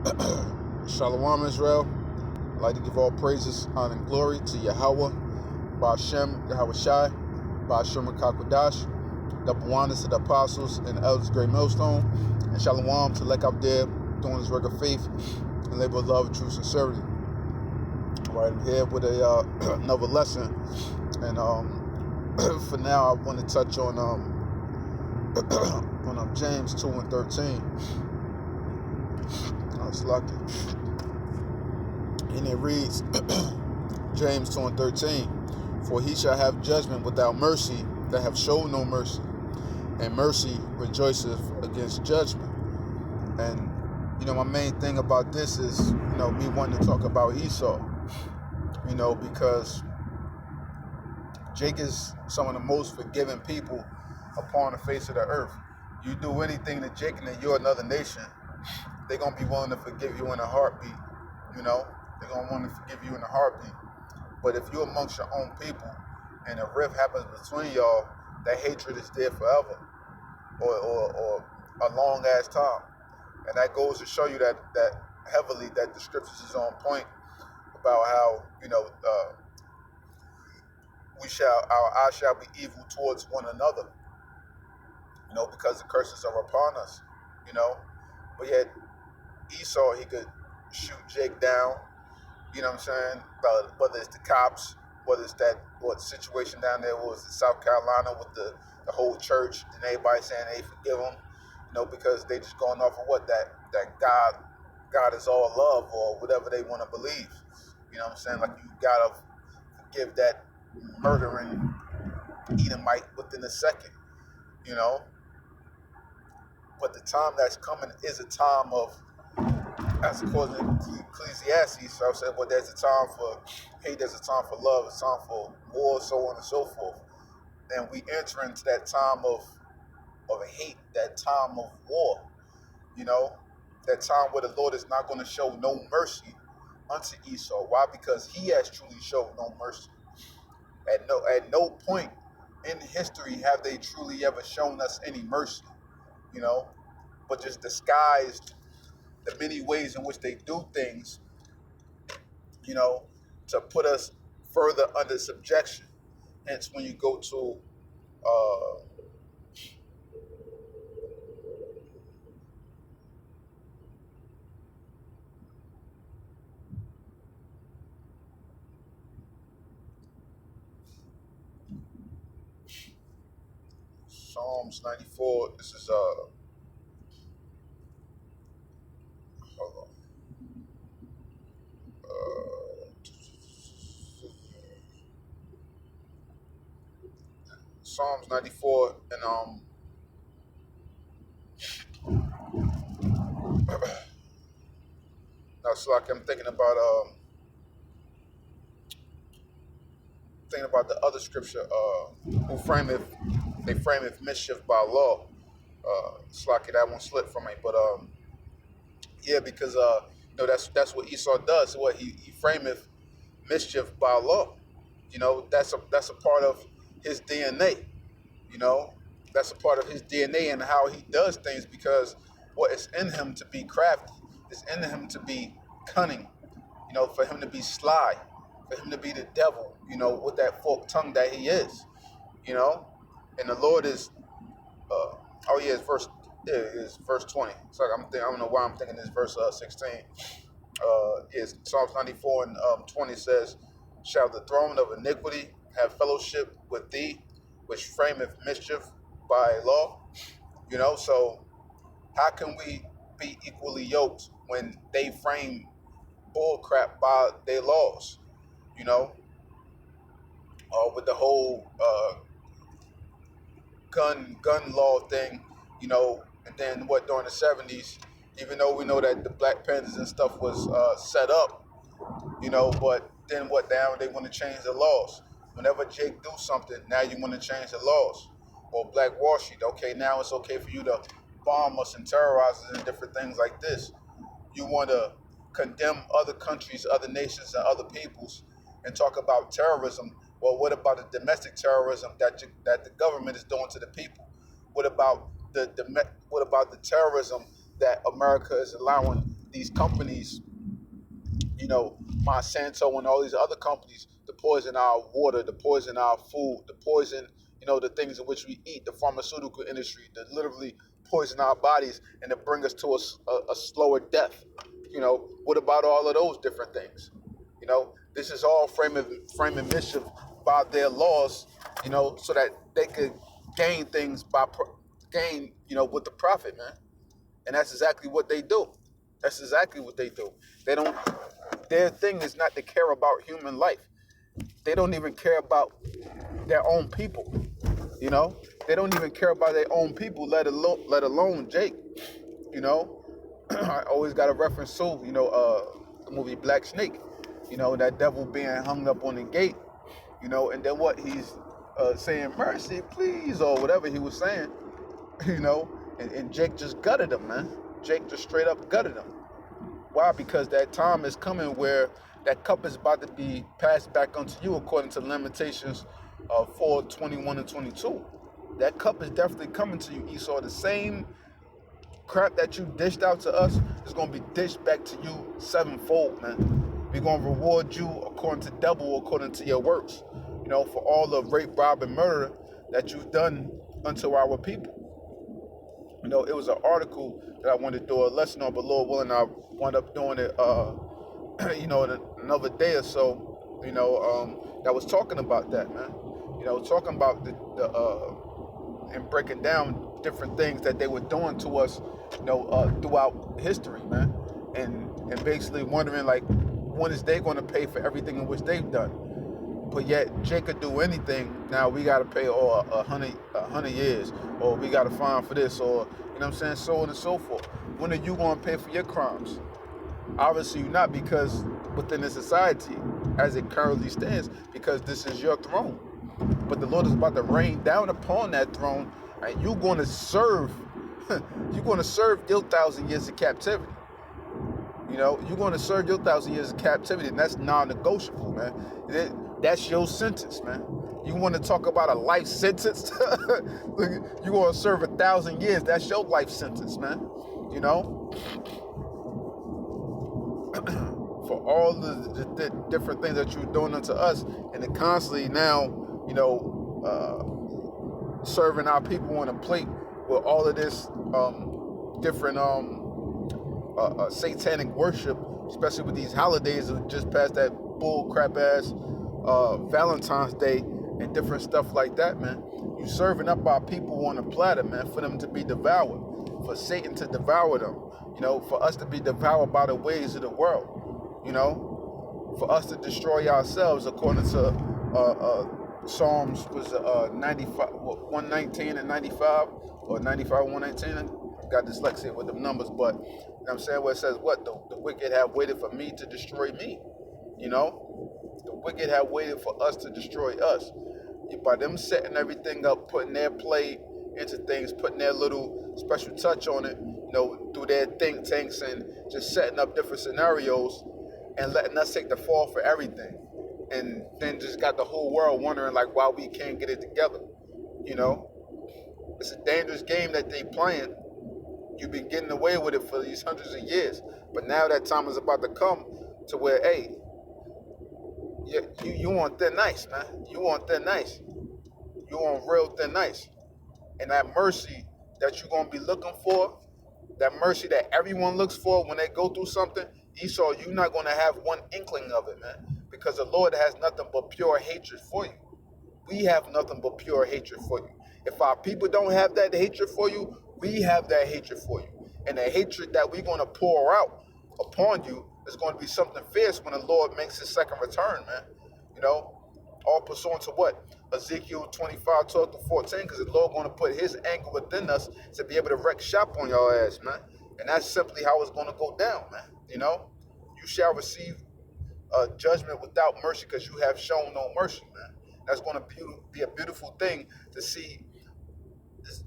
Shalom Israel. I'd like to give all praises, honor, and glory to Yahweh, Ba'ashem, Yahweh Shai, Ba'ashem Kakwadash, the B'wanas of the Apostles and the Elders, Great Millstone, and Shalom to Lek out there doing his work of faith and labor of love and true sincerity. All right, I'm here with another lesson, and for now I want to touch on on James 2 and 13. It's lucky. And it reads, James 2 and 13, for he shall have judgment without mercy that have showed no mercy, and mercy rejoiceth against judgment. And, my main thing about this is, me wanting to talk about Esau, because Jake is some of the most forgiving people upon the face of the earth. You do anything to Jake and then you're another nation, they're going to be willing to forgive you in a heartbeat, They're going to want to forgive you in a heartbeat. But if you're amongst your own people and a rift happens between y'all, that hatred is there forever or a long ass time. And that goes to show you that heavily that the scriptures is on point about how, our eyes shall be evil towards one another, because the curses are upon us, But yet Esau, he could shoot Jake down, what I'm saying? Whether it's the cops, whether it's what situation down there was in South Carolina with the whole church, and everybody saying they forgive them, because they just going off of what that God is all love or whatever they want to believe. What I'm saying? Like you gotta forgive that murdering Edomite within a second, But the time that's coming is a time of, as according to Ecclesiastes, so I said, well, there's a time for hate, there's a time for love, a time for war, so on and so forth. And we enter into that time of hate, that time of war, that time where the Lord is not going to show no mercy unto Esau. Why? Because he has truly showed no mercy. At no point in history have they truly ever shown us any mercy, but just disguised the many ways in which they do things, to put us further under subjection. Hence, when you go to Psalms 94, this is hold on. Psalms 94, and now so like I'm thinking about the other scripture, they frameth mischief by law. Slocky, that one slipped from me, but yeah, because that's what Esau does. What he frameth mischief by law. That's a part of his DNA. That's a part of his DNA and how he does things, because what is in him to be crafty, is in him to be cunning, for him to be sly, for him to be the devil, with that forked tongue that he is, and the Lord is, it's verse 20. So I don't know why I'm thinking this verse 16. Is Psalms 94 and 20 says, shall the throne of iniquity have fellowship with thee, which frameth mischief by law? So how can we be equally yoked when they frame bullcrap by their laws? With the whole gun law thing, and then what during the 70s, even though we know that the Black Panthers and stuff was set up, but then what now they want to change the laws. Whenever Jake do something, now you want to change the laws. Or Black Wall Street, okay, now it's okay for you to bomb us and terrorize us and different things like this. You want to condemn other countries, other nations, and other peoples and talk about terrorism. Well, what about the domestic terrorism that the government is doing to the people? What about the terrorism that America is allowing these companies, Monsanto and all these other companies, to poison our water, to poison our food, to poison, the things in which we eat, the pharmaceutical industry, to literally poison our bodies and to bring us to a slower death. What about all of those different things? This is all framing mischief by their laws, so that they could gain things gain, with the profit, man. And that's exactly what they do. That's exactly what they do. They don't. Their thing is not to care about human life. They don't even care about their own people. They don't even care about their own people, let alone Jake. I always got a reference to the movie Black Snake. That devil being hung up on the gate. And then what he's saying, mercy, please, or whatever he was saying. And Jake just gutted him, man. Jake just straight up gutted him. Why? Because that time is coming where that cup is about to be passed back unto you, according to Lamentations 4, 21 and 22. That cup is definitely coming to you, Esau. The same crap that you dished out to us is going to be dished back to you sevenfold, man. We're going to reward you according to your works, for all the rape, rob, and murder that you've done unto our people. It was an article that I wanted to do a lesson on, but Lord willing, I wound up doing it, in another day or so, that was talking about that, man. Talking about and breaking down different things that they were doing to us, throughout history, man. And basically wondering, like, when is they going to pay for everything in which they've done? But yet Jake could do anything. Now we got to pay 100 years, or we got to fine for this, or so on and so forth. When are you going to pay for your crimes? Obviously you're not, because within the society as it currently stands, because this is your throne. But the Lord is about to rain down upon that throne, and you're going to serve. You're going to serve your 1,000 years of captivity. You're going to serve your 1,000 years of captivity, and that's non-negotiable, man. That's your sentence, man. You want to talk about a life sentence? You're going to serve 1,000 years. That's your life sentence, man. For all the different things that you're doing unto us, and to constantly now, serving our people on a plate with all of this different satanic worship, especially with these holidays of just past that bull crap ass Valentine's Day and different stuff like that, man. You serving up our people on a platter, man, for them to be devoured, for Satan to devour them, for us to be devoured by the ways of the world, for us to destroy ourselves, according to Psalms was 119 and 95, or 95 and 119. I got dyslexia with them numbers, but I'm saying, where it says what? The wicked have waited for me to destroy me. The wicked have waited for us to destroy us. By them setting everything up, putting their play into things, putting their little special touch on it, through their think tanks, and just setting up different scenarios and letting us take the fall for everything. And then just got the whole world wondering, like, why we can't get it together. It's a dangerous game that they playing. You've been getting away with it for these hundreds of years, but now that time is about to come to where, hey, you want thin ice, man. You want thin ice. You want real thin ice. And that mercy that you're going to be looking for, that mercy that everyone looks for when they go through something, Esau, you're not going to have one inkling of it, man, because the Lord has nothing but pure hatred for you. We have nothing but pure hatred for you. If our people don't have that hatred for you, we have that hatred for you. And the hatred that we're going to pour out upon you is going to be something fierce when the Lord makes his second return, man. All pursuant to what? Ezekiel 25, 12 to 14, because the Lord going to put his anger within us to be able to wreak shop on your ass, man. And that's simply how it's going to go down, man. You shall receive judgment without mercy, because you have shown no mercy, man. That's going to be a beautiful thing to see,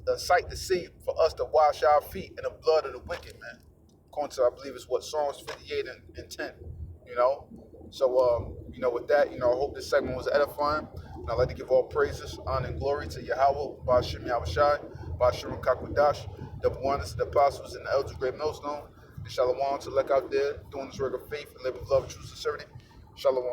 a sight to see, for us to wash our feet in the blood of the wicked, man. According to, I believe it's what, Psalms 58 and 10, So, with that, I hope this segment was edifying. And I'd like to give all praises, honor, and glory to Yahweh, Ba'ashem Yahushai, Ba'ashem Kakwadash, the oneness, the apostles, and the elders, great millstone. And shalom to elect out there doing this work of faith and live with love, true sincerity. Shalom.